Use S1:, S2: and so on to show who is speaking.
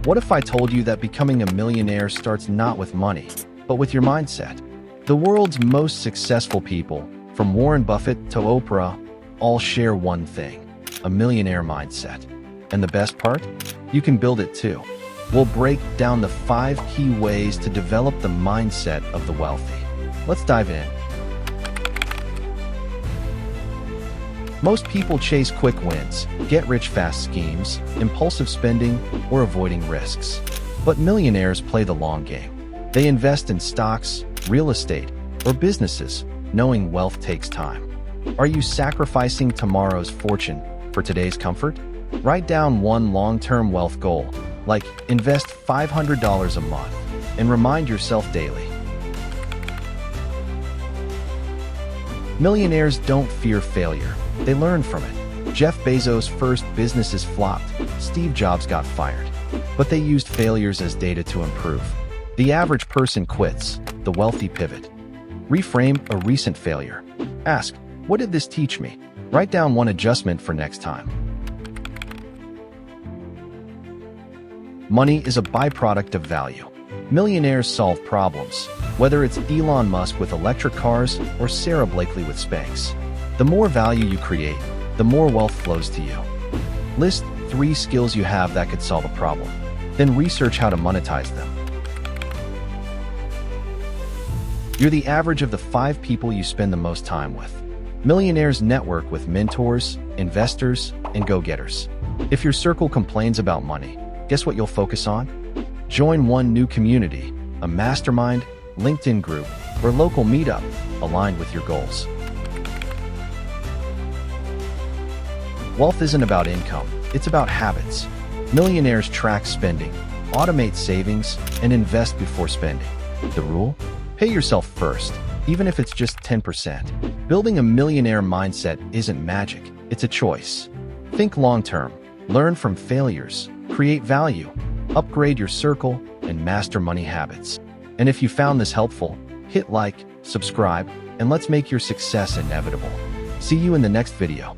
S1: What if I told you that becoming a millionaire starts not with money, but with your mindset? The world's most successful people, from Warren Buffett to Oprah, all share one thing: a millionaire mindset. And the best part? You can build it too. We'll break down the 5 key ways to develop the mindset of the wealthy. Let's dive in. Most people chase quick wins, get-rich-fast schemes, impulsive spending, or avoiding risks. But millionaires play the long game. They invest in stocks, real estate, or businesses, knowing wealth takes time. Are you sacrificing tomorrow's fortune for today's comfort? Write down one long-term wealth goal, like invest $500 a month, and remind yourself daily. Millionaires don't fear failure. They learn from it. Jeff Bezos' first businesses flopped. Steve Jobs got fired. But they used failures as data to improve. The average person quits. The wealthy pivot. Reframe a recent failure. Ask, what did this teach me? Write down one adjustment for next time. Money is a byproduct of value. Millionaires solve problems, whether it's Elon Musk with electric cars or Sarah Blakely with Spanx. The more value you create, the more wealth flows to you. List 3 skills you have that could solve a problem. Then research how to monetize them. You're the average of the 5 people you spend the most time with. Millionaires network with mentors, investors, and go-getters. If your circle complains about money, guess what you'll focus on? Join one new community, a mastermind, LinkedIn group, or local meetup aligned with your goals. Wealth isn't about income, it's about habits. Millionaires track spending, automate savings, and invest before spending. The rule? Pay yourself first, even if it's just 10%. Building a millionaire mindset isn't magic, it's a choice. Think long-term, learn from failures, create value, upgrade your circle, and master money habits. And if you found this helpful, hit like, subscribe, and let's make your success inevitable. See you in the next video.